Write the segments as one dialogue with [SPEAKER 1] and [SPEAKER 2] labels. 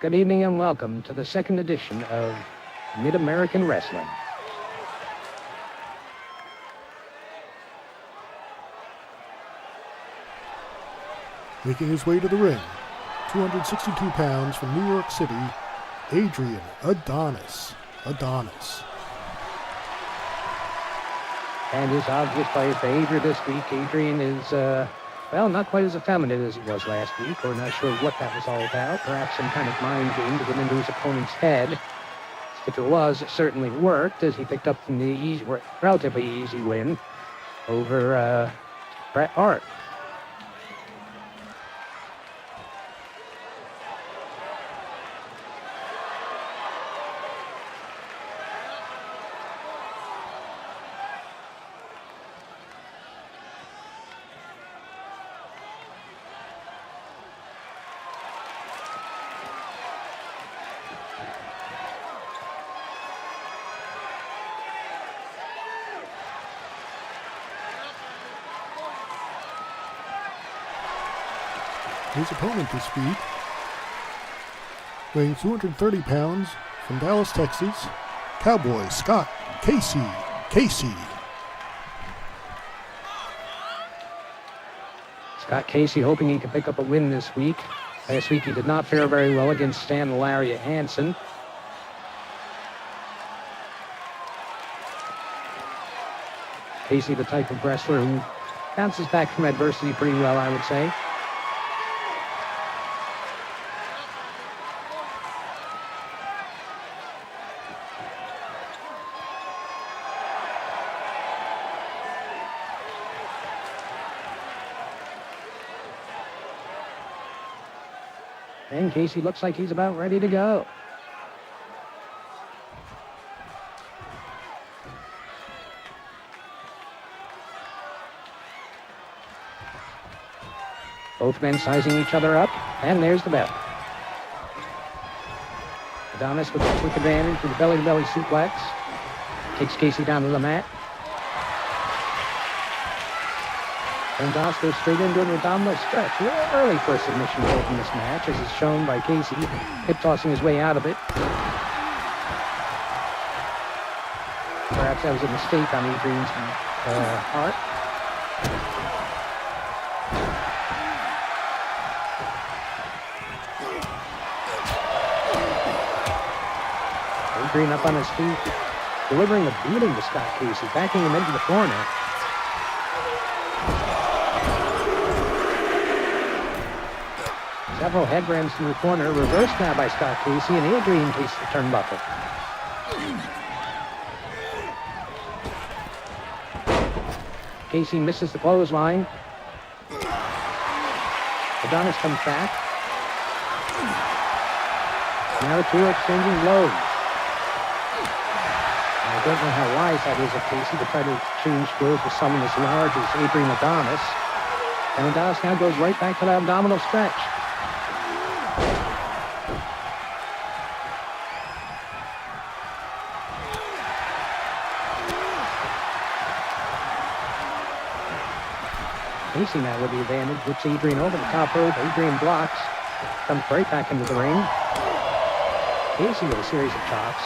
[SPEAKER 1] Good evening and welcome to the second edition of Mid-American Wrestling.
[SPEAKER 2] Making his way to the ring, 262 pounds from New York City, Adrian Adonis.
[SPEAKER 1] And his obvious player for Adrian this week. Adrian is, not quite as effeminate as he was last week. We're not sure what that was all about. Perhaps some kind of mind game to get into his opponent's head. If it was, it certainly worked, as he picked up the relatively easy win over Bret Hart.
[SPEAKER 2] His opponent this week, weighing 230 pounds from Dallas, Texas, Cowboy Scott Casey.
[SPEAKER 1] Scott Casey hoping he could pick up a win this week. Last week he did not fare very well against Stan Lariat Hansen. Casey, the type of wrestler who bounces back from adversity pretty well, I would say. And Casey looks like he's about ready to go. Both men sizing each other up, and there's the bell. Adonis with a quick advantage with the belly-to-belly suplex. Takes Casey down to the mat. And Adonis goes straight into an abdominal stretch. Early for a submission hold in this match, as is shown by Casey, hip-tossing his way out of it. Perhaps that was a mistake on Adrian's Hart. Adrian up on his feet, delivering a beating to Scott Casey, backing him into the corner. Several headrams in the corner, reversed now by Scott Casey, and Adrian takes the turnbuckle. Casey misses the clothesline. Adonis comes back. Now the two are exchanging blows. I don't know how wise that is of Casey to try to exchange blows with someone as large as Adrian Adonis. And Adonis now goes right back to that abdominal stretch. Casey now with the advantage, whips Adrian over the top rope. Adrian blocks, comes right back into the ring. Casey with a series of chops.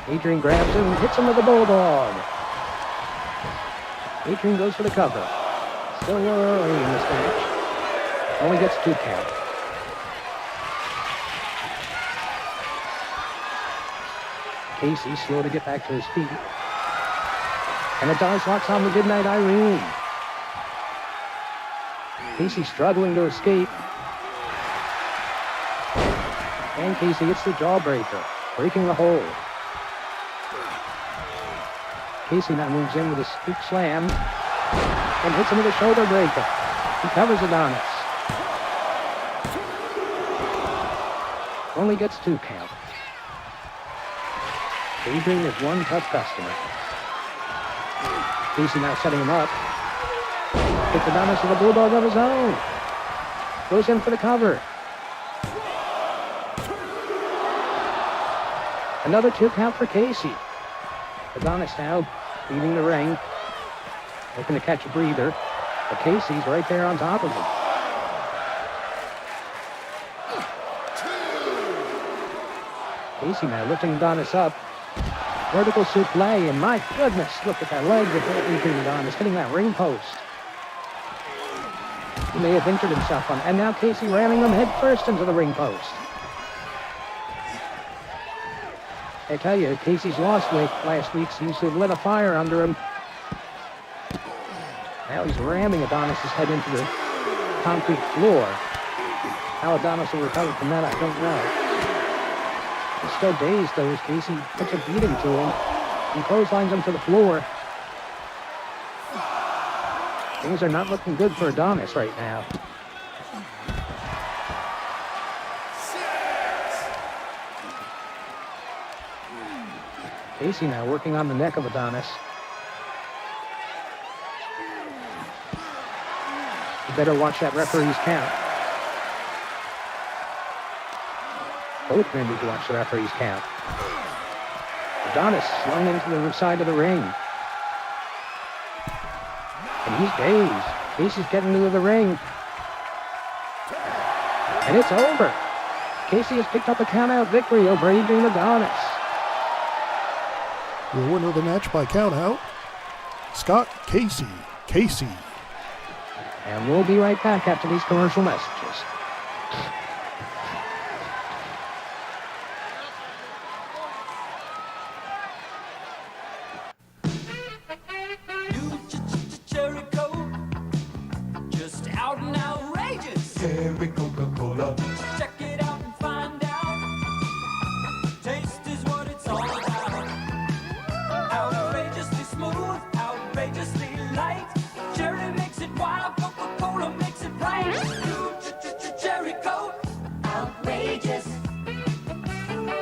[SPEAKER 1] Adrian grabs him and hits him with a bulldog. Adrian goes for the cover. Still early in this match. Only gets 2 count. Casey slow to get back to his feet. And Adonis locks on the Goodnight Irene. Casey struggling to escape. And Casey hits the jawbreaker, breaking the hold. Casey now moves in with a scoop slam and hits him with a shoulder breaker. He covers Adonis. Only gets 2 count. Adrian is one tough customer. Casey now setting him up. Hits Adonis with a bulldog of his own. Goes in for the cover. Another 2 count for Casey. Adonis now leaving the ring, looking to catch a breather, but Casey's right there on top of him. Casey now lifting Adonis up. Vertical suplex, and my goodness, look at that leg of Adrian Adonis hitting that ring post. He may have injured himself on, and now Casey ramming him head first into the ring post. I tell you, Casey's lost weight last week seems to have lit a fire under him. Now he's ramming Adonis' head into the concrete floor. How Adonis will recover from that, I don't know. He's still dazed, though, as Casey puts a beating to him and clotheslines him to the floor. Things are not looking good for Adonis right now. Casey now working on the neck of Adonis. You better watch that referee's count. Both men need to watch the referee's count. Adonis slung into the side of the ring. And he's dazed. Casey's getting into the ring. And it's over. Casey has picked up a count-out victory over Adrian Adonis.
[SPEAKER 2] Your winner of the match by count-out, Scott Casey. Casey.
[SPEAKER 1] And we'll be right back after these commercial messages.
[SPEAKER 3] Check it out and find out. Taste is what it's all about. Outrageously smooth, outrageously light. Cherry makes it wild, Coca-Cola makes it right. New Cherry Coke, outrageous.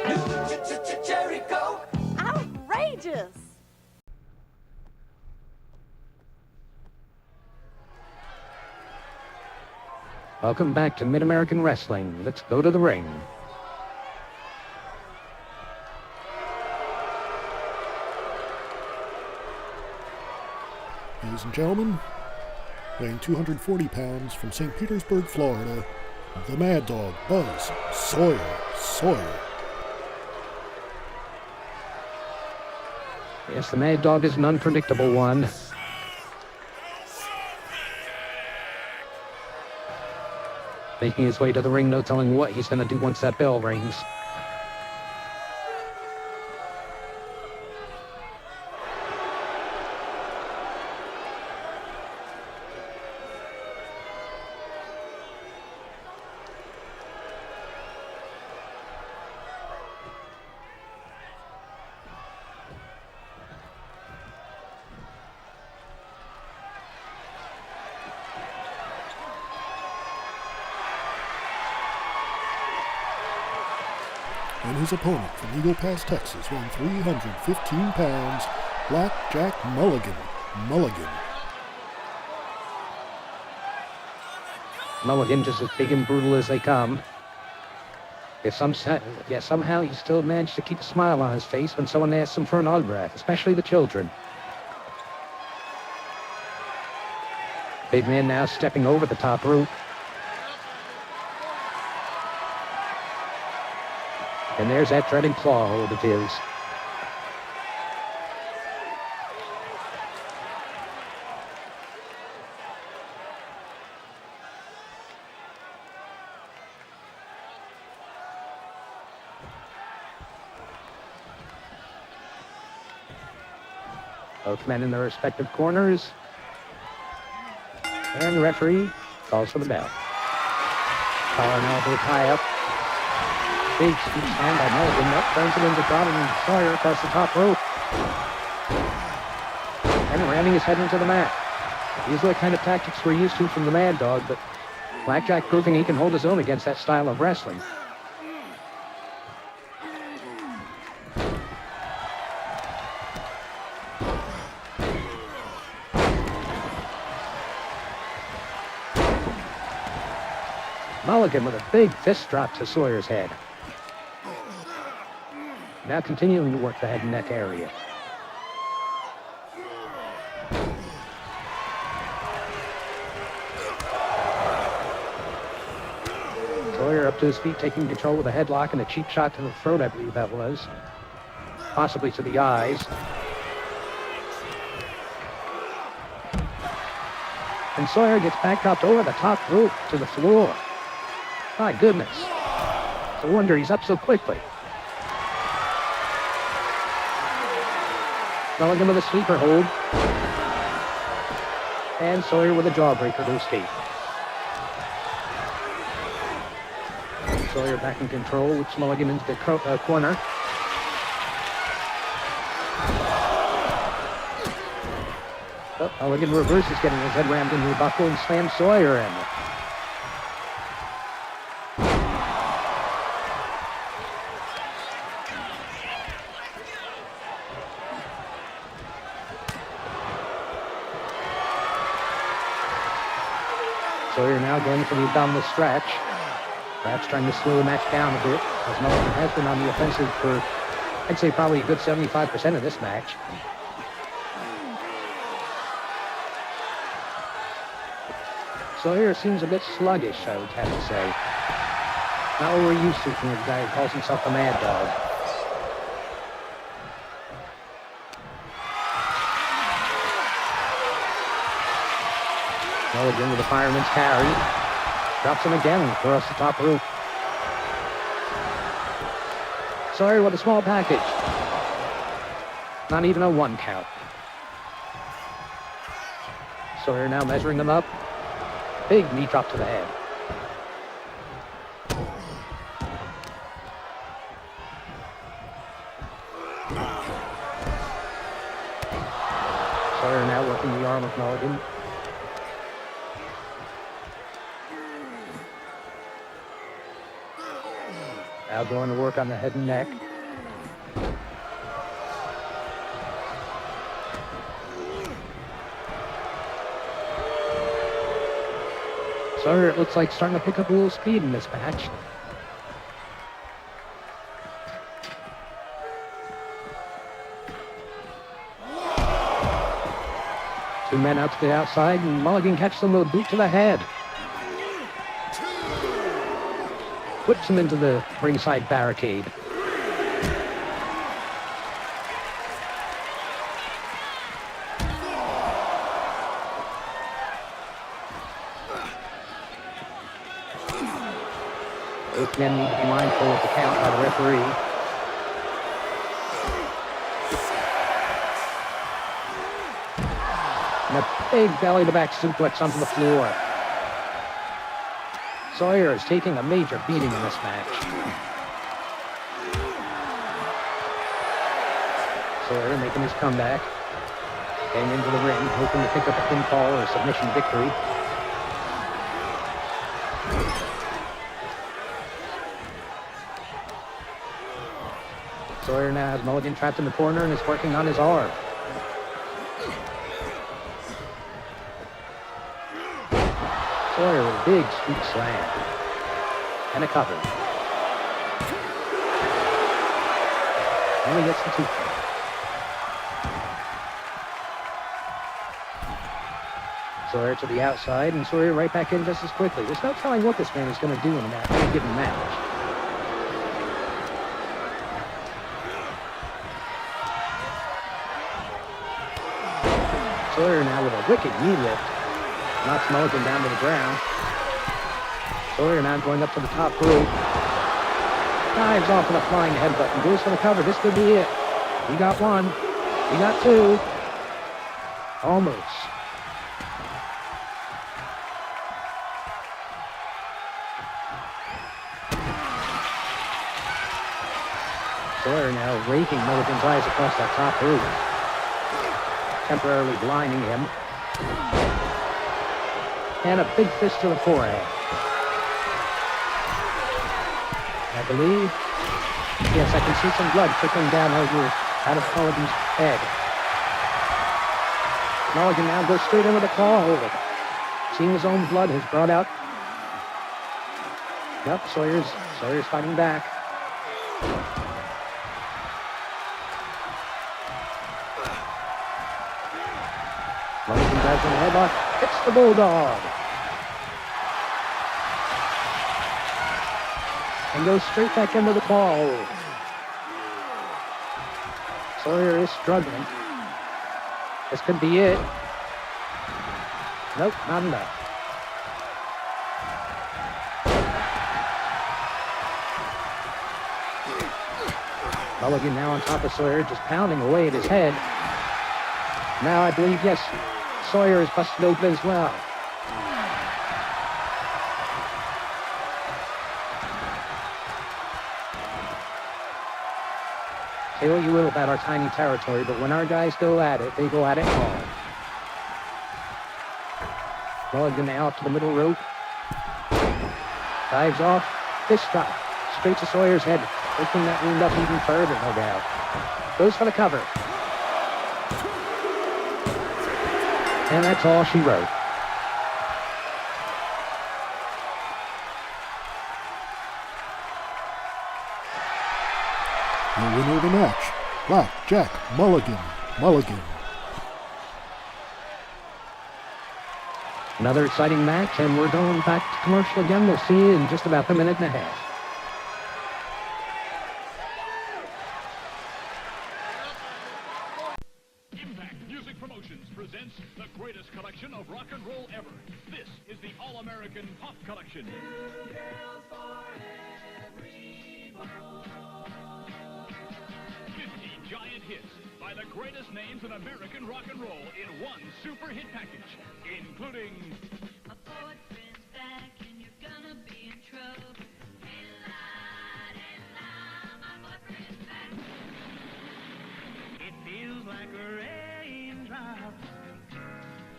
[SPEAKER 3] New Cherry Coke, outrageous.
[SPEAKER 1] Welcome back to Mid-American Wrestling. Let's go to the ring.
[SPEAKER 2] Ladies and gentlemen, weighing 240 pounds from St. Petersburg, Florida, the Mad Dog, Buzz Sawyer.
[SPEAKER 1] Yes, the Mad Dog is an unpredictable one. Making his way to the ring, no telling what he's going to do once that bell rings.
[SPEAKER 2] And his opponent from Eagle Pass, Texas, weighing 315 pounds, Blackjack Mulligan.
[SPEAKER 1] Mulligan just as big and brutal as they come. Somehow he still managed to keep a smile on his face when someone asks him for an autograph, especially the children. Big man now stepping over the top rope. And there's that dreaded claw hold of his. Both men in their respective corners. And the referee calls for the bell. Collar and elbow tie up. Big sweep hand by Mulligan. Up turns it into Donald and Sawyer across the top rope. And ramming his head into the mat. These are the kind of tactics we're used to from the Mad Dog, but Blackjack proving he can hold his own against that style of wrestling. Mulligan with a big fist drop to Sawyer's head. Now continuing to work the head and neck area. Sawyer up to his feet, taking control with a headlock and a cheap shot to the throat, I believe that was. Possibly to the eyes. And Sawyer gets back up over the top rope to the floor. My goodness. It's a wonder he's up so quickly. Mulligan with a sleeper hold. And Sawyer with a jawbreaker to escape. Sawyer back in control, which Mulligan into the corner. Oh, Mulligan reverses, getting his head rammed into the buckle and slams Sawyer in. Sawyer now going for the abdominal stretch. Perhaps trying to slow the match down a bit, as Mulligan has been on the offensive for, I'd say, probably a good 75% of this match. Sawyer seems a bit sluggish, I would have to say. Not what we're used to from a guy who calls himself the Mad Dog. Mulligan with the fireman's carry. Drops him again across the top rope. Sawyer with a small package. Not even a 1 count. Sawyer now measuring them up. Big knee drop to the head. Sawyer now working the arm of Mulligan. Now going to work on the head and neck. Sawyer, it looks like starting to pick up a little speed in this match. Two men out to the outside, and Mulligan catches them with a boot to the head. Puts him into the ringside barricade. Both men need to be mindful of the count by the referee. And a big belly-to-back suplex onto the floor. Sawyer is taking a major beating in this match. Sawyer making his comeback. Getting into the ring, hoping to pick up a pinfall or a submission victory. Sawyer now has Mulligan trapped in the corner and is working on his arm. Sawyer with a big scoop slam. And a cover. And he gets the 2 count. Sawyer to the outside, and Sawyer right back in just as quickly. There's no telling what this man is going to do in a given match. Sawyer now with a wicked knee lift. Knocks Mulligan down to the ground. Sawyer now going up to the top rope. Dives off with a flying headbutt and goes for the cover. This could be it. We got 1. We got 2. Almost. Sawyer now raking Mulligan's eyes across that top rope. Temporarily blinding him. And a big fist to the forehead. I believe, yes, I can see some blood trickling down over out of Mulligan's head. Mulligan now goes straight in with a claw hold. Seeing his own blood has brought out. Yep, Sawyer's fighting back. Mulligan dives in the headlock. It's the Bulldog. and goes straight back into the ball. Sawyer is struggling. This could be it. Nope, not enough. Mulligan now on top of Sawyer, just pounding away at his head. Now I believe, yes, Sawyer is busted open as well. Say what you will about our tiny territory, but when our guys go at it, they go at it hard. Mulligan now up to the middle rope. Dives off. Fist drop. Straight to Sawyer's head. Opening that wound up even further, no doubt. Goes for the cover. And that's all she wrote.
[SPEAKER 2] The winner of the match, Blackjack Mulligan.
[SPEAKER 1] Another exciting match, and we're going back to commercial again. We'll see you in just about a minute and a half.
[SPEAKER 4] Impact Music Promotions presents the greatest collection of rock and roll ever. This is the All-American Pop Collection. 50 giant hits by the greatest names in American rock and roll in one super hit package, including
[SPEAKER 5] My boyfriend's back and you're gonna be in trouble. Hey, my boyfriend's back.
[SPEAKER 6] It feels like a raindrop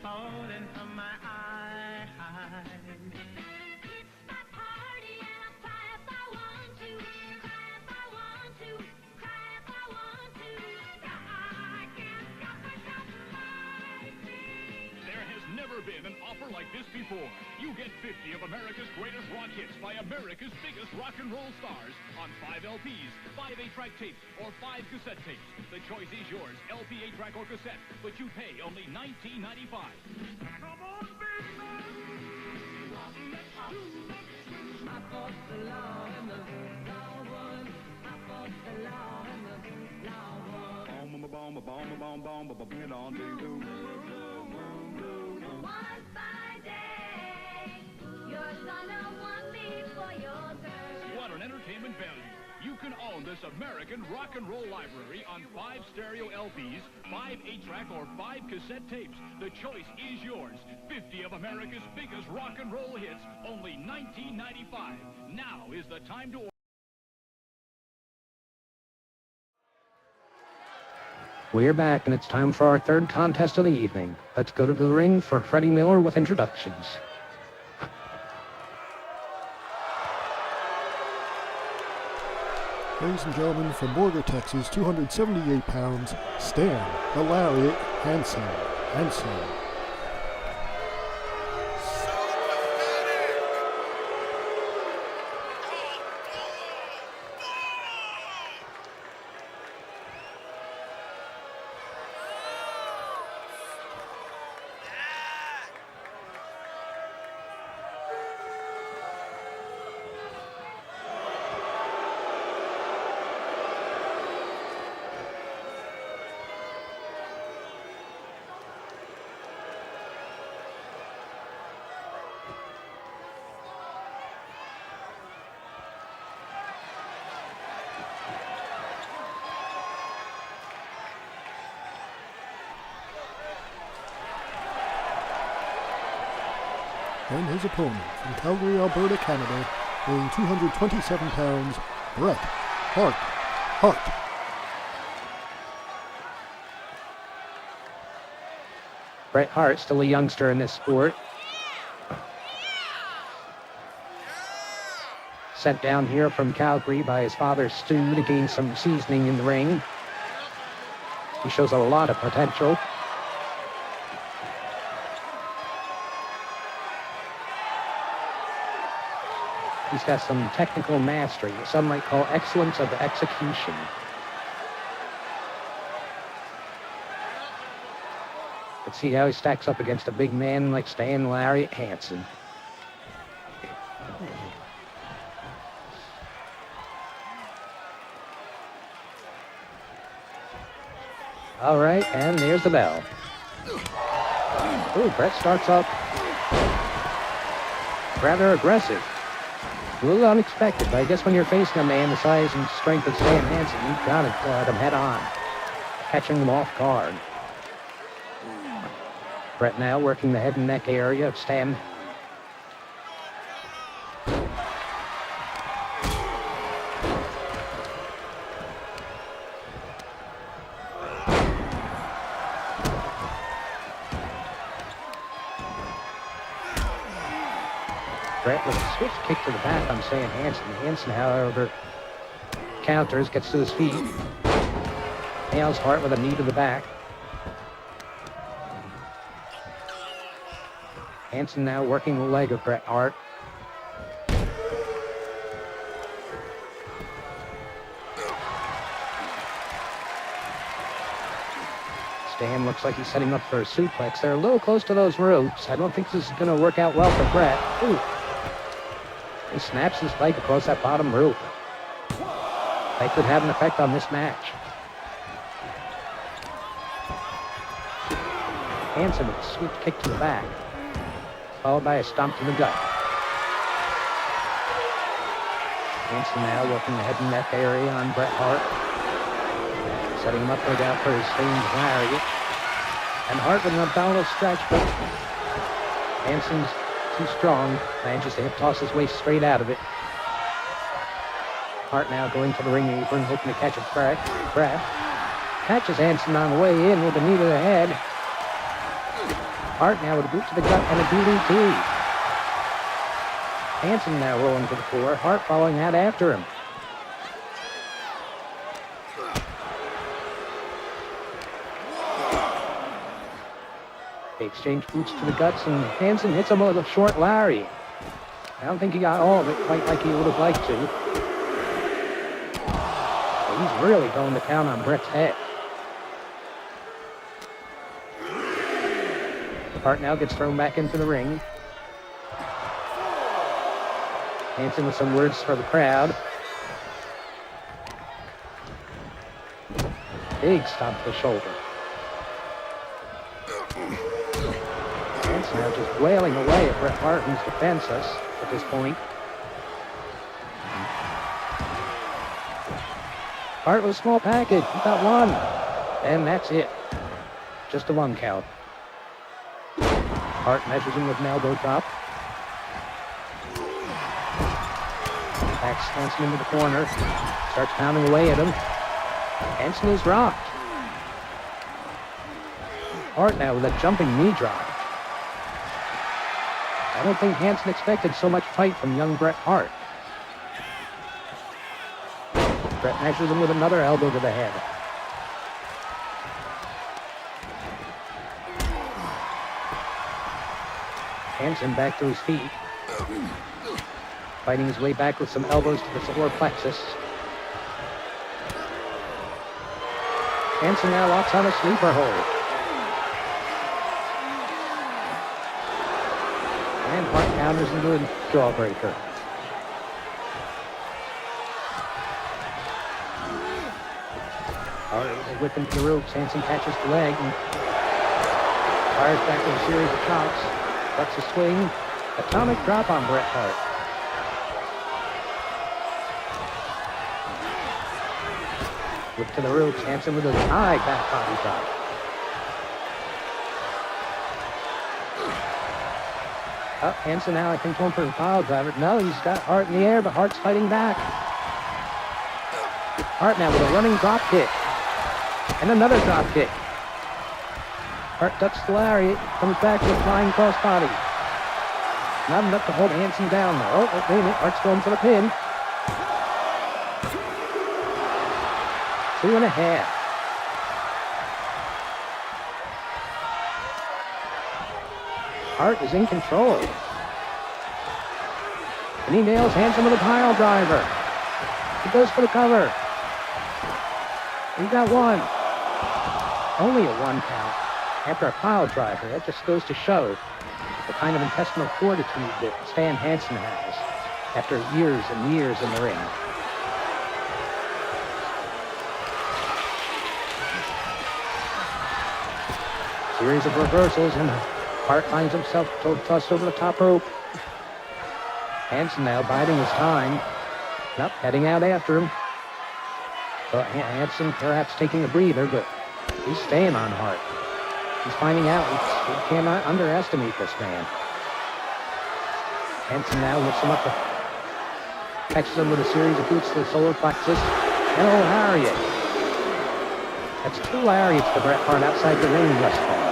[SPEAKER 6] falling from my eye.
[SPEAKER 5] It's my party and I'll cry if I want to. Cry if I want to. Cry if I want to. I can't stop myself fighting.
[SPEAKER 4] There has never been an offer like this before. You get 50 of America's greatest rock hits by America's biggest rock and roll stars on 5 LPs, 5 8-track tapes, or 5 cassette tapes. The choice is yours, LP, 8-track, or cassette, but you pay only $19.95.
[SPEAKER 6] Come on, baby!
[SPEAKER 3] I fought the law and the law won. I fought the law and the law won.
[SPEAKER 5] One fine day, your son want me for your girl.
[SPEAKER 4] What an entertainment value. You can own this American rock and roll library on 5 stereo LPs, 5 8-track, or 5 cassette tapes. The choice is yours. 50 of America's biggest rock and roll hits, only $19.95. Now is the time to order.
[SPEAKER 1] We're back, and it's time for our third contest of the evening. Let's go to the ring for Freddie Miller with introductions.
[SPEAKER 2] Ladies and gentlemen, from Borger, Texas, 278 pounds, Stan, the Lariat, Hansen. And his opponent, from Calgary, Alberta, Canada, weighing 227 pounds, Bret Hart.
[SPEAKER 1] Bret Hart, still a youngster in this sport. Sent down here from Calgary by his father Stu to gain some seasoning in the ring. He shows a lot of potential. He's got some technical mastery, what some might call excellence of execution. Let's see how he stacks up against a big man like Stan Lariat Hansen. All right, and there's the bell. Ooh, Bret starts up rather aggressive. A little unexpected, but I guess when you're facing a man the size and strength of Stan Hansen, you've got to let him head on, catching him off guard. Bret now working the head and neck area of Stan. Bret with a swift kick to the back on Stan Hansen. Hansen, however, counters, gets to his feet. Nails Hart with a knee to the back. Hansen now working the leg of Bret Hart. Stan looks like he's setting up for a suplex. They're a little close to those ropes. I don't think this is going to work out well for Bret. Ooh. He snaps his leg across that bottom rope. That could have an effect on this match. Hansen with a sweep kick to the back, followed by a stomp to the gut. Hansen now working the head and neck area on Bret Hart, setting him up no doubt for his strange lariat. And Hart with an abdominal stretch, but Hansen's too strong, manages to hip toss his way straight out of it. Hart now going to the ring apron, hoping to catch a Bret. Bret catches Hansen on the way in with a knee to the head. Hart now with a boot to the gut and a DDT. Hansen now rolling to the floor. Hart following that after him. They exchange boots to the guts, and Hansen hits him with a short lariat. I don't think he got all of it quite like he would have liked to. But he's really going to town on Bret's head. Hart now gets thrown back into the ring. Hansen with some words for the crowd. Big stomp to the shoulder. Hansen now just wailing away at Bret Hart, who's defenseless at this point. Hart with a small package. He got one. And that's it. Just a one count. Hart measures him with an elbow drop. Backs Hansen into the corner. Starts pounding away at him. Hansen is rocked. Hart now with a jumping knee drop. I don't think Hansen expected so much fight from young Bret Hart. Bret measures him with another elbow to the head. Hansen back to his feet. Fighting his way back with some elbows to the solar plexus. Hansen now locks on a sleeper hold. And Hart counters into a jawbreaker. Hart whip into the ropes. Hansen catches the leg and fires back with a series of chops. Ducks a swing. Atomic drop on Bret Hart. Whip to the ropes. Hansen with a high back body drop. Hansen now, I think, going for the pile driver. No, he's got Hart in the air, but Hart's fighting back. Hart now with a running drop kick. And another drop kick. Hart ducks the lariat, comes back with a flying crossbody. Not enough to hold Hansen down, though. Oh, wait a minute, Hart's going for the pin. 2.5. Hart is in control. And he nails Hansen with a pile driver. He goes for the cover. He got one. Only a one count after a pile driver. That just goes to show the kind of intestinal fortitude that Stan Hansen has after years and years in the ring. Series of reversals, and Hart finds himself tossed over the top rope. Hansen now biding his time. Nope, heading out after him. So Hansen perhaps taking a breather, but he's staying on Hart. He's finding out he cannot underestimate this man. Hansen now lifts him up, catches him with a series of boots to the solar plexus, and a lariat. That's 2 lariats to Bret Hart outside the ring thus far.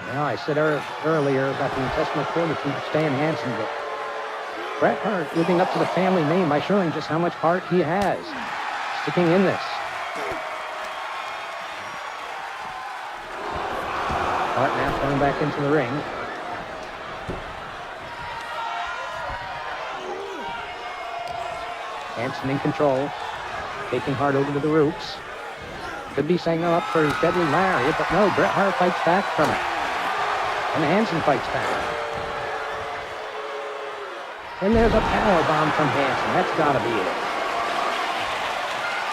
[SPEAKER 1] Now, I said earlier about the intestinal fortitude of Stan Hansen, but Bret Hart living up to the family name by showing just how much heart he has, sticking in this. Hart now coming back into the ring. Hansen in control, taking Hart over to the ropes. Could be setting him up for his deadly lariat, but no, Bret Hart fights back from it. And Hansen fights back. And there's a power bomb from Hansen. That's gotta be it.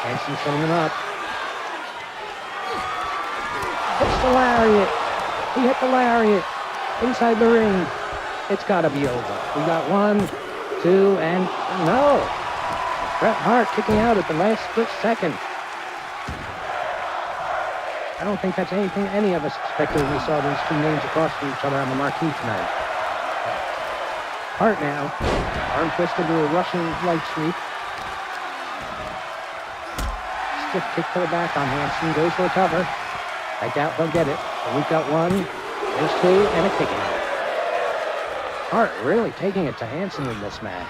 [SPEAKER 1] Hansen setting him up. Hits the lariat. He hit the lariat inside the ring. It's gotta be over. We got 1, 2, and no. Bret Hart kicking out at the last split second. I don't think that's anything any of us expected when we saw these 2 names across from each other on the marquee tonight. Hart now, arm twisted to a Russian leg sweep. Stiff kick to the back on Hansen, goes for a cover. I doubt he'll get it, but we've got 1, there's 2, and a kick out. Hart really taking it to Hansen in this match.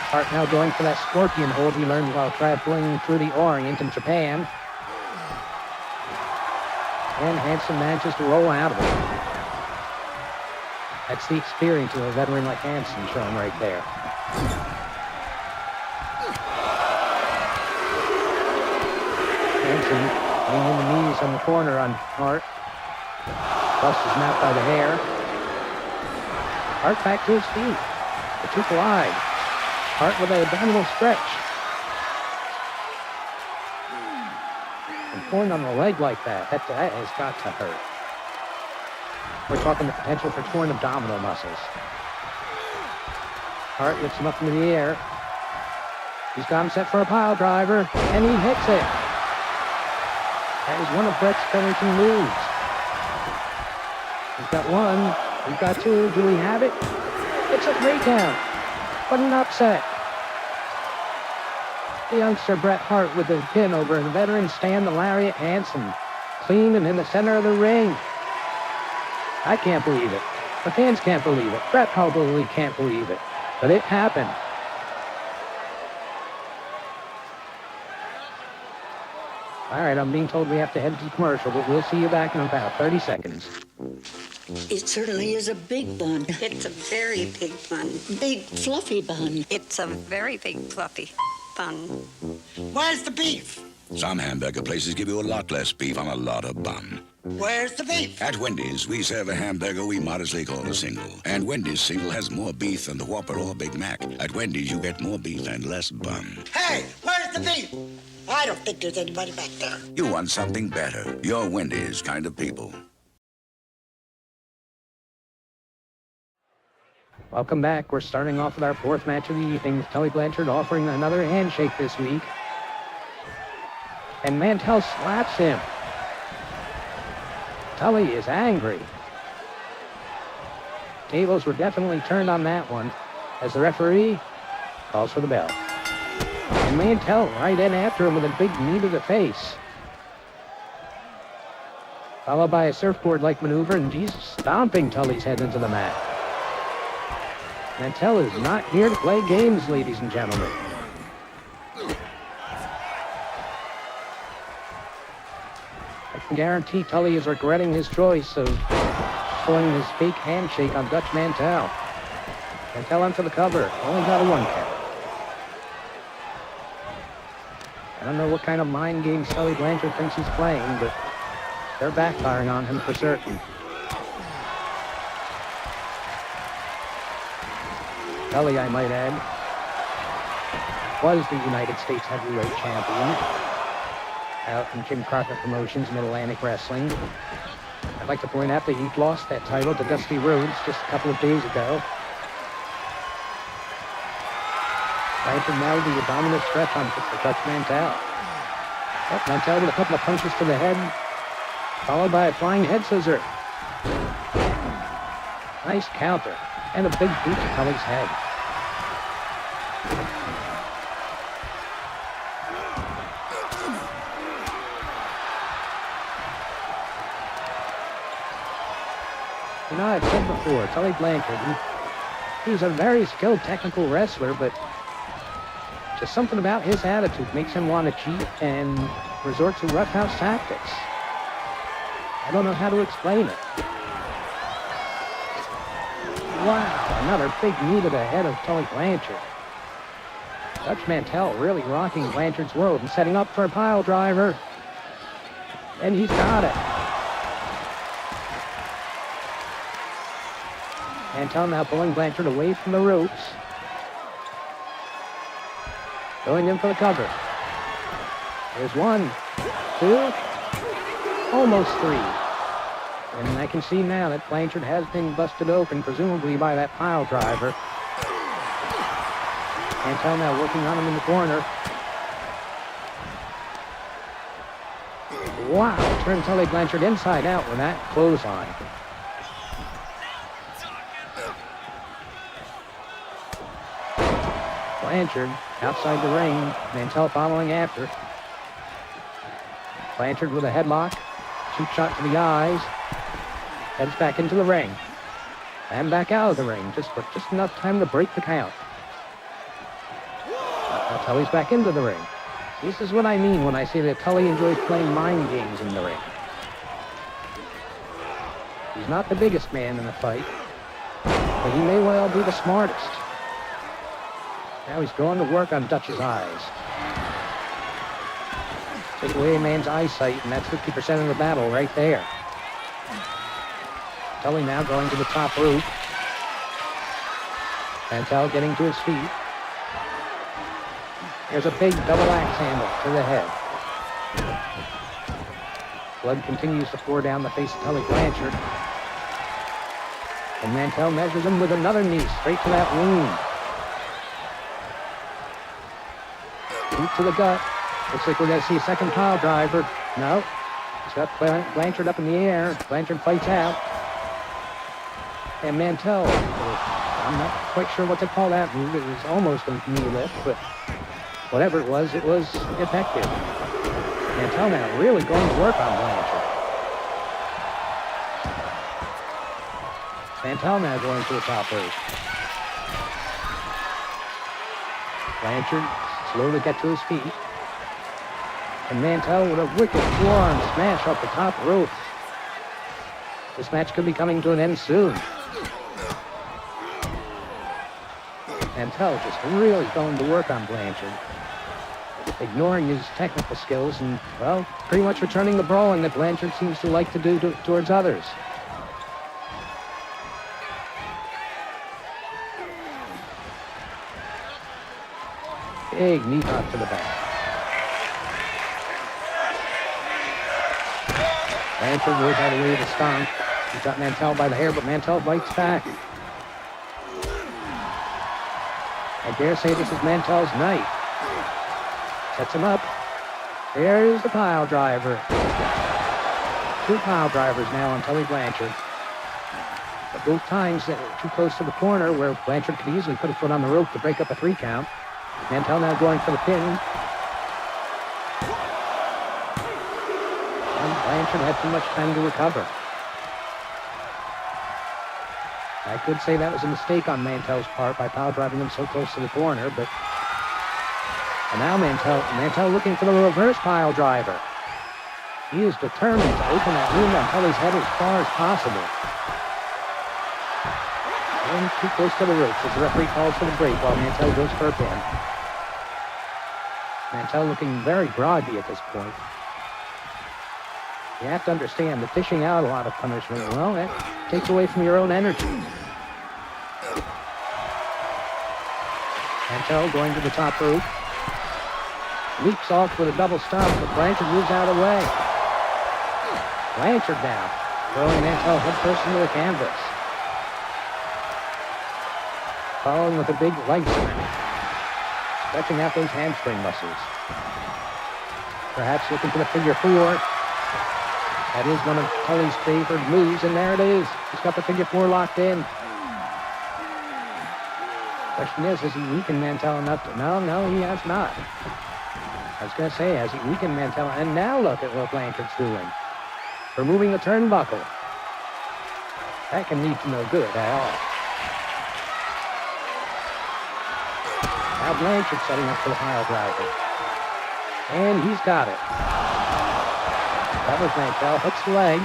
[SPEAKER 1] Hart now going for that scorpion hold he learned while traveling through the Orient in Japan. And Hansen manages to roll out of it. That's the experience of a veteran like Hansen shown right there. Hansen leaning the knees on the corner on Hart. Busts his mouth by the hair. Hart back to his feet. The 2 collide. Hart with an abdominal stretch. And pulling on the leg like that has got to hurt. We're talking the potential for torn abdominal muscles. Hart lifts him up into the air. He's got him set for a pile driver, and he hits it. That is one of Bret's finishing moves. We've got 1, we've got 2, do we have it? It's a 3 count. What an upset. The youngster Bret Hart with the pin over the veteran Stan the Lariat Hansen. Clean and in the center of the ring. I can't believe it. The fans can't believe it. Bret probably can't believe it. But it happened. All right, I'm being told we have to head to commercial, but we'll see you back in about 30 seconds.
[SPEAKER 7] It certainly is a big bun.
[SPEAKER 8] It's a very big bun.
[SPEAKER 7] Big, fluffy bun.
[SPEAKER 8] It's a very big, fluffy bun.
[SPEAKER 6] Where's the beef?
[SPEAKER 9] Some hamburger places give you a lot less beef on a lot of bun.
[SPEAKER 6] Where's the beef?
[SPEAKER 9] At Wendy's, we serve a hamburger we modestly call a single. And Wendy's single has more beef than the Whopper or Big Mac. At Wendy's, you get more beef and less bun.
[SPEAKER 6] Hey, where's the beef? I don't think there's anybody back there.
[SPEAKER 9] You want something better. You're Wendy's kind of people.
[SPEAKER 1] Welcome back. We're starting off with our 4th match of the evening. Tully Blanchard offering another handshake this week. And Mantell slaps him. Tully is angry. Tables were definitely turned on that one as the referee calls for the bell. And Mantell right in after him with a big knee to the face. Followed by a surfboard-like maneuver, and he's stomping Tully's head into the mat. Mantell is not here to play games, ladies and gentlemen. I can guarantee Tully is regretting his choice of pulling his fake handshake on Dutch Mantell. Mantell in for the cover. Only got a 1 count. I don't know what kind of mind games Tully Blanchard thinks he's playing, but they're backfiring on him for certain. Tully, I might add, was the United States heavyweight champion out in Jim Crockett Promotions, Mid-Atlantic Wrestling. I'd like to point out that he lost that title to Dusty Rhodes just a couple of days ago. Blanchard now the Adonis stretch on for Dutch Mantell. Oh, Mantell with a couple of punches to the head, followed by a flying head scissor. Nice counter, and a big boot to Tully's head. You know, I've said before, Tully Blanchard, he's a very skilled technical wrestler, but just something about his attitude makes him want to cheat and resort to roughhouse tactics. I don't know how to explain it. Wow, another big knee to the head of Tully Blanchard. Dutch Mantell really rocking Blanchard's world and setting up for a pile driver. And he's got it. Mantell now pulling Blanchard away from the ropes. Going in for the cover. There's 1, 2, almost 3. And I can see now that Blanchard has been busted open, presumably by that pile driver. Mantell now working on him in the corner. Wow, turned Tully Blanchard inside out with that clothesline. Blanchard outside the ring, Mantell following after. Blanchard with a headlock, cheap shot to the eyes, heads back into the ring, and back out of the ring, just enough time to break the count. Now Tully's back into the ring. This is what I mean when I say that Tully enjoys playing mind games in the ring. He's not the biggest man in the fight, but he may well be the smartest. Now he's going to work on Dutch's eyes. Take away a man's eyesight, and that's 50% of the battle right there. Tully now going to the top rope. Mantell getting to his feet. There's a big double axe handle to the head. Blood continues to pour down the face of Tully Blanchard. And Mantell measures him with another knee straight to that wound. Boot to the gut. Looks like we're going to see a second pile driver. No. He's got Blanchard up in the air. Blanchard fights out. And Mantell, I'm not quite sure what to call that move. It was almost a knee lift, but whatever it was effective. Mantell now really going to work on Blanchard. Mantell now going to the top rope. Blanchard slowly get to his feet. And Mantell with a wicked forearm smash off the top rope. This match could be coming to an end soon. Mantell just really going to work on Blanchard, ignoring his technical skills and, well, pretty much returning the brawling that Blanchard seems to like to do towards others. Big knee drop to the back. Blanchard works out of the way of the stomp. He's got Mantell by the hair, but Mantell bites back. I dare say this is Mantell's night. Sets him up. There's the pile driver. 2 pile drivers now on Tully Blanchard. But both times they were too close to the corner where Blanchard could easily put a foot on the rope to break up a 3 count. Mantell now going for the pin. And Blanchard had too much time to recover. I could say that was a mistake on Mantell's part by pile driving him so close to the corner, but... And now Mantell looking for the reverse pile driver. He is determined to open that wound on Tully's head as far as possible. And too close to the ropes as the referee calls for the break while Mantell goes for a pin. Mantell looking very groggy at this point. You have to understand that dishing out a lot of punishment, well, that takes away from your own energy. Mantell going to the top rope. Leaps off with a double stomp, but Blanchard moves out of the way. Blanchard now, throwing Mantell headfirst into the canvas. Following with a big leg smash, stretching out those hamstring muscles. Perhaps looking for the figure four. That is one of Tully's favorite moves, and there it is. He's got the figure four locked in. Question is he weakened Mantell enough to... No, he has not. I was going to say, has he weakened Mantell? And now look at what Blanchard's doing. Removing the turnbuckle. That can lead to no good at all. Now Blanchard setting up for the pile driver. And he's got it. Covers Mantell, hooks the leg.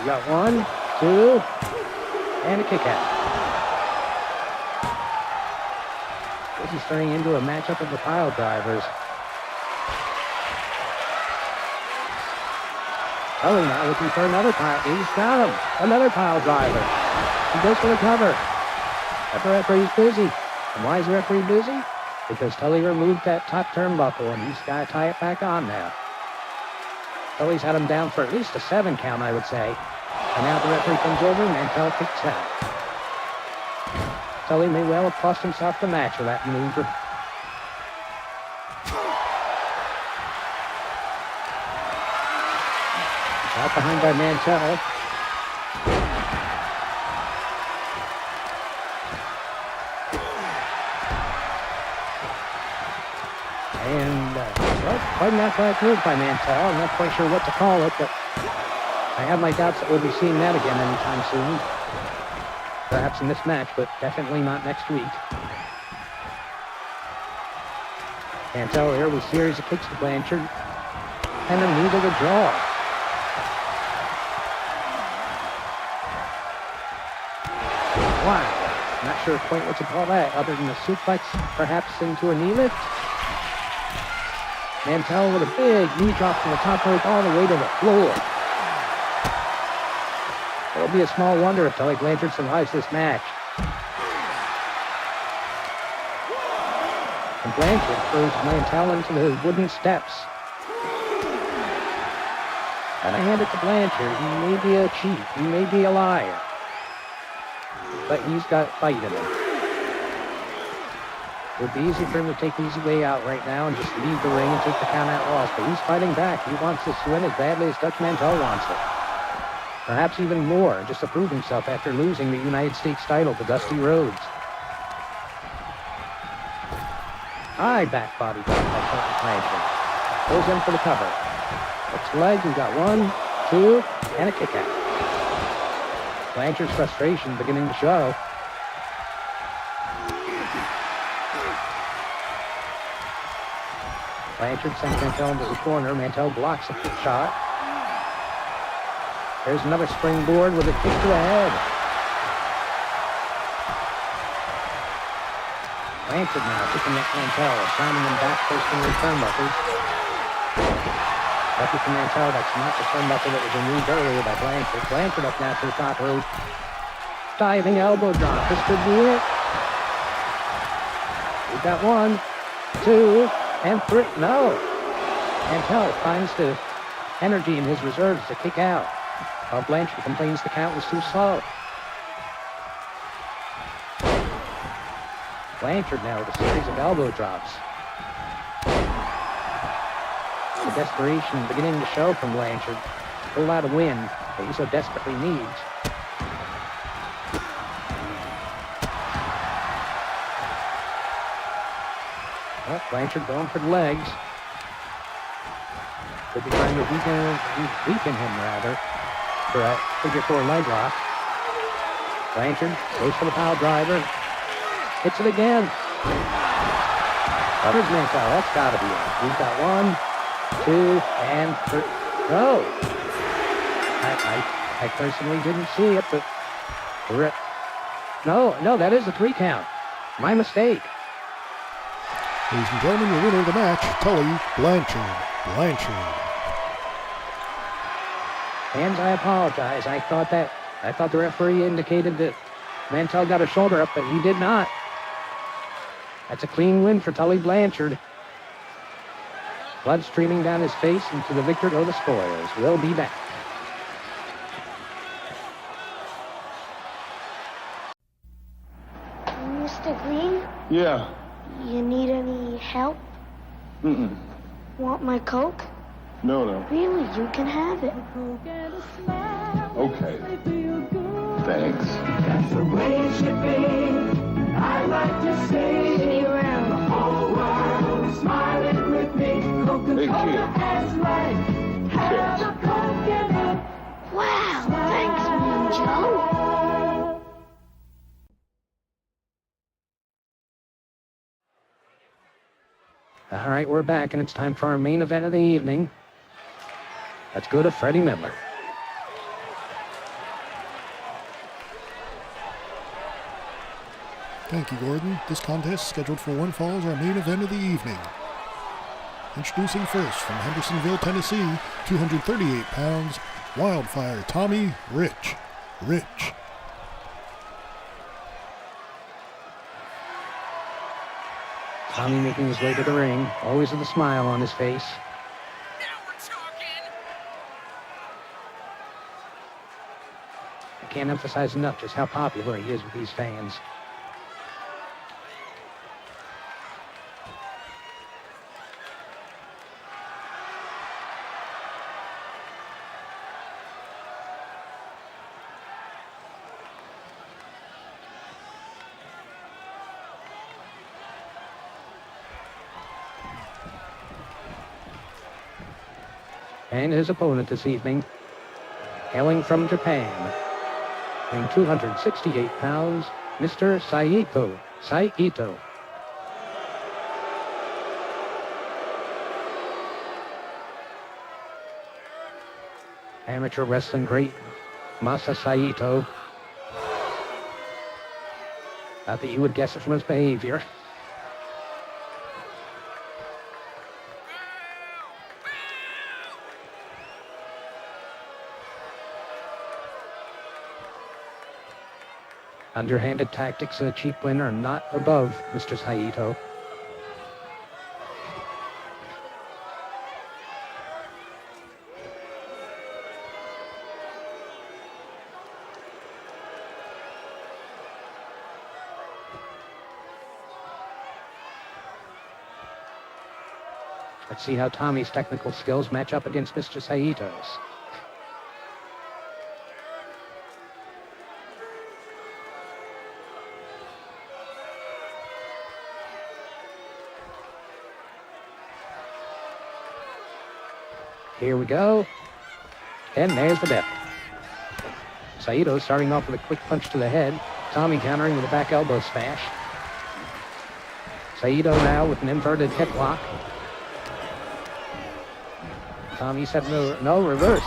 [SPEAKER 1] We got 1, 2, and a kick out. This is turning into a matchup of the pile drivers. Tully now looking for another pile. He's got him. Another pile driver. He goes for the cover. But the referee's busy. And why is the referee busy? Because Tully removed that top turnbuckle and he's got to tie it back on now. Tully's had him down for at least a 7 count, I would say. And now the referee comes over and Mantell kicks out. Tully may well have cost himself the match with that maneuver. Out behind by Mantell. And, well, quite an athletic move by Mantell. I'm not quite sure what to call it, but I have my doubts that we'll be seeing that again anytime soon. Perhaps in this match, but definitely not next week. Mantell here with a series of kicks to Blanchard. And a knee to the jaw. Wow. Not sure quite what to call that, other than a suplex, perhaps into a knee lift. Mantell with a big knee drop from the top rope all the way to the floor. It'll be a small wonder if Tully Blanchard survives this match. And Blanchard throws Mantell into the wooden steps. And I hand it to Blanchard. He may be a cheat. He may be a liar. But he's got fight in him. It would be easy for him to take the easy way out right now and just leave the ring and take the count out loss. But he's fighting back. He wants this win as badly as Dutch Mantell wants it. Perhaps even more, just to prove himself after losing the United States title to Dusty Rhodes. High back body drop by Blanchard. Goes in for the cover. Hooks the leg. We've got 1, 2, and a kick out. Blanchard's frustration beginning to show. Blanchard sends Mantell into the corner. Mantell blocks a kick shot. There's another springboard with a kick to the head. Blanchard now picking up Mantell, slamming him back first in the turnbuckles. Lucky for Mantell, that's not the turnbuckle that was removed earlier by Blanchard. Blanchard up now to the top rope. Diving elbow drop. This could be it. We've got 1, 2, and 3. No. Mantell finds the energy in his reserves to kick out. While Blanchard complains the count was too slow. Blanchard now with a series of elbow drops. The desperation beginning to show from Blanchard. Pulled out a win that he so desperately needs. Well, Blanchard going for the legs. Could be trying to weaken him rather. For a figure 4 leg lock. Blanchard goes for the pile driver. Hits it again. Covers Mantell. That's got to be it. We've got 1, 2, and 3. No. I personally didn't see it, but no, that is a 3 count. My mistake.
[SPEAKER 2] Ladies and gentlemen, the winner of the match, Tully Blanchard.
[SPEAKER 1] Fans, I apologize. I thought the referee indicated that Mantell got a shoulder up, but he did not. That's a clean win for Tully Blanchard. Blood streaming down his face, and to the victor go the spoils. We'll be back.
[SPEAKER 5] Mr. Green,
[SPEAKER 10] Yeah.
[SPEAKER 5] you need any help?
[SPEAKER 10] Mm-mm.
[SPEAKER 5] Want my Coke?
[SPEAKER 10] No, no.
[SPEAKER 5] Really, you can have it.
[SPEAKER 10] Okay. Thanks.
[SPEAKER 3] That's the way it should be. I like to say,
[SPEAKER 5] See you around.
[SPEAKER 3] the whole world smiling with me.
[SPEAKER 10] Hey,
[SPEAKER 3] Coca-Cola
[SPEAKER 10] kid.
[SPEAKER 3] has life. Have a Coke and a
[SPEAKER 5] Wow, thanks, Mean Joe.
[SPEAKER 1] All right, we're back, and it's time for our main event of the evening. Let's go to Freddie Miller.
[SPEAKER 2] Thank you, Gordon. This contest is scheduled for one fall as our main event of the evening. Introducing first from Hendersonville, Tennessee, 238 pounds, Wildfire Tommy Rich.
[SPEAKER 1] Tommy making his way to the ring, always with a smile on his face. I can't emphasize enough just how popular he is with these fans. And his opponent this evening, hailing from Japan, weighing 268 pounds, Mr. Saito. Amateur wrestling great, Masa Saito. Not that you would guess it from his behavior. Underhanded tactics and a cheap win are not above Mr. Saito. Let's see how Tommy's technical skills match up against Mr. Saito's. Here we go. And there's the death. Saito starting off with a quick punch to the head. Tommy countering with a back elbow smash. Saito now with an inverted hip lock. Tommy said no, reversed.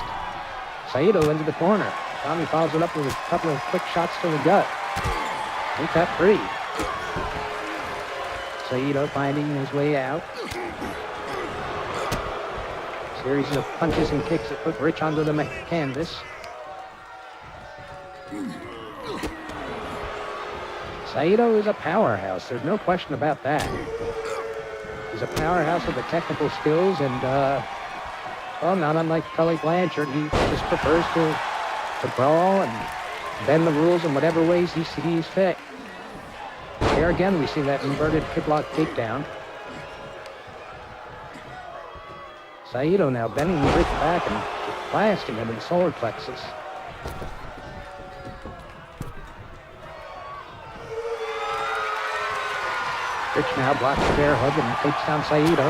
[SPEAKER 1] Saito into the corner. Tommy follows it up with a couple of quick shots to the gut. Ain't that free? Saito finding his way out. Series of punches and kicks that put Rich onto the canvas. Saito is a powerhouse. There's no question about that. He's a powerhouse with the technical skills and, well, not unlike Tully Blanchard, he just prefers to brawl and bend the rules in whatever ways he sees fit. Here again, we see that inverted hip lock takedown. Saito now bending Rich back and blasting him in the solar plexus. Rich now blocks the bear hug and takes down Saito.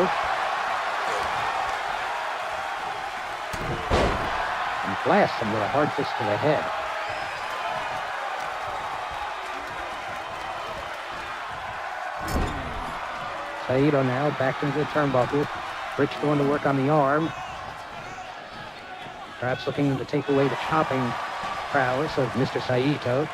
[SPEAKER 1] And blasts him with a hard fist to the head. Saito now back into the turnbuckle. Rich going to work on the arm. Perhaps looking to take away the chopping prowess of Mr. Saito.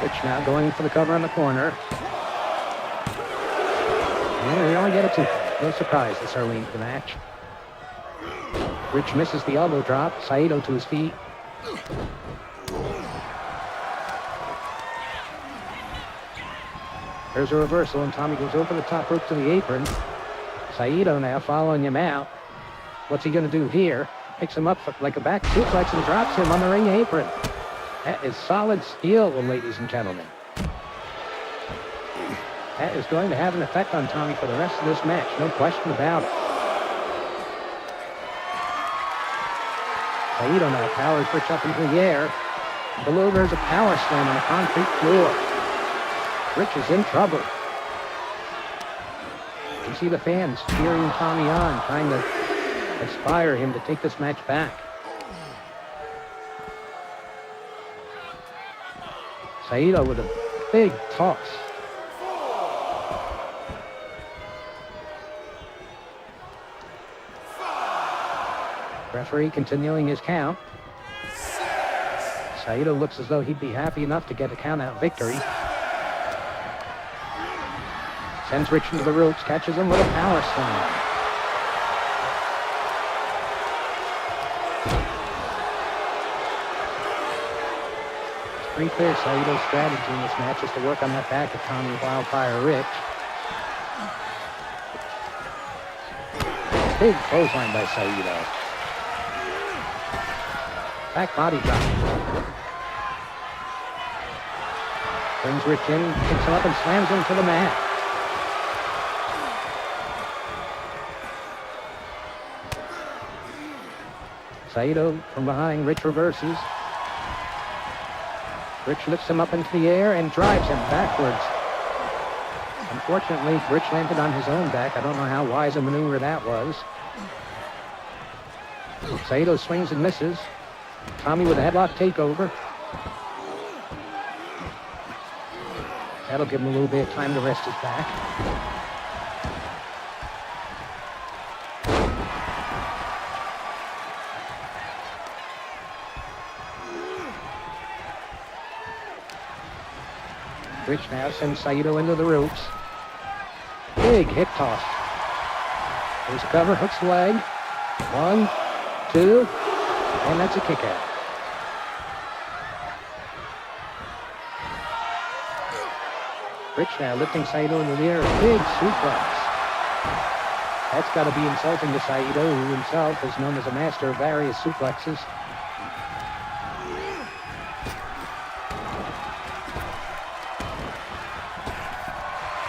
[SPEAKER 1] Rich now going for the cover in the corner. Yeah, we only get a 2 count. No surprise this early into the match. Rich misses the elbow drop. Saito to his feet. There's a reversal, and Tommy goes over the top rope to the apron. Saito now following him out. What's he going to do here? Picks him up like a back suplex and drops him on the ring apron. That is solid steel, ladies and gentlemen. That is going to have an effect on Tommy for the rest of this match, no question about it. Saito now powers Rich up into the air. Below there's a power slam on the concrete floor. Rich is in trouble. You see the fans cheering Tommy on, trying to inspire him to take this match back. Saito with a big toss. Referee continuing his count. Saito looks as though he'd be happy enough to get a count-out victory. Sends Rich into the ropes, catches him with a power slam. It's pretty clear Saito's strategy in this match is to work on that back of Tommy Wildfire Rich. Big clothesline by Saito. Back body drop. Brings Rich in, picks him up and slams him to the mat. Saito from behind, Rich reverses. Rich lifts him up into the air and drives him backwards. Unfortunately, Rich landed on his own back. I don't know how wise a maneuver that was. Saito swings and misses. Tommy with a headlock takeover. That'll give him a little bit of time to rest his back. Rich now sends Saito into the ropes. Big hip toss. There's a cover, hooks the leg. 1, 2, and that's a kick out. Rich now lifting Saito into the air. Big suplex. That's got to be insulting to Saito, who himself is known as a master of various suplexes.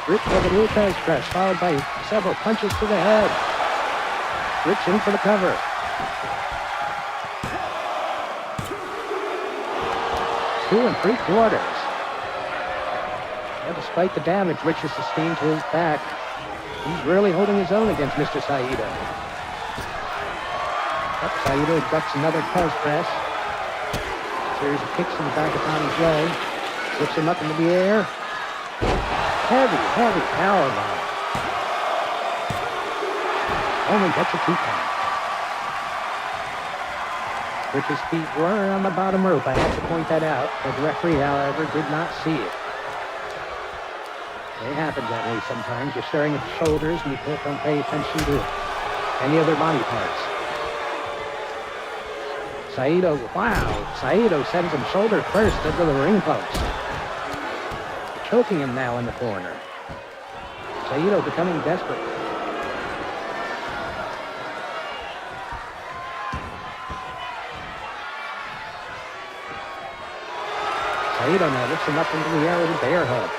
[SPEAKER 1] Rich with a Lopez press, followed by several punches to the head. Rich in for the cover. 2 3/4. And despite the damage Rich has sustained to his back, he's really holding his own against Mr. Saito. Up, Saito ducks another close press. Series of kicks in the back of Tommy's leg. Lifts him up into the air. Heavy power bomb. Only gets a 2 count. Rich's feet were on the bottom rope. I have to point that out. The referee, however, did not see it. It happens that way sometimes. You're staring at the shoulders and you don't pay attention to any other body parts. Saito, wow. Saito sends him shoulder first into the ring post. Choking him now in the corner. Saito becoming desperate. Saito now lifts him up into the air with a bear hug.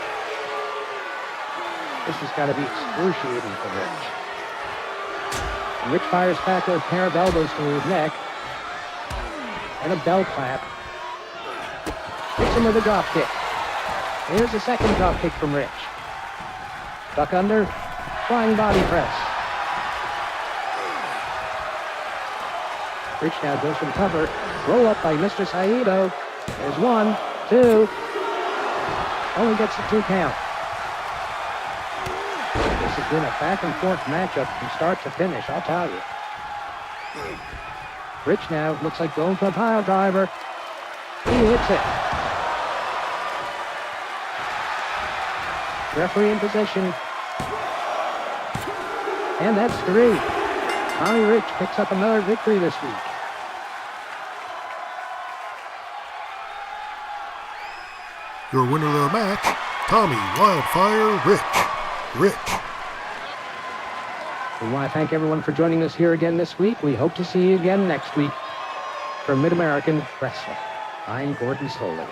[SPEAKER 1] This has got to be excruciating for Rich. And Rich fires back with a pair of elbows to his neck. And a bell clap. Hits him with a drop kick. Here's a second drop kick from Rich. Duck under, flying body press. Rich now goes for the cover. Roll up by Mr. Saito. There's 1, 2. Only gets the 2 count. This has been a back and forth matchup from start to finish, I'll tell you. Rich now looks like going for a pile driver. He hits it. Referee in position. And that's 3. Tommy Rich picks up another victory this week.
[SPEAKER 2] Your winner of the match, Tommy Wildfire Rich.
[SPEAKER 1] We want to thank everyone for joining us here again this week. We hope to see you again next week for Mid-American Wrestling. I'm Gordon Solie.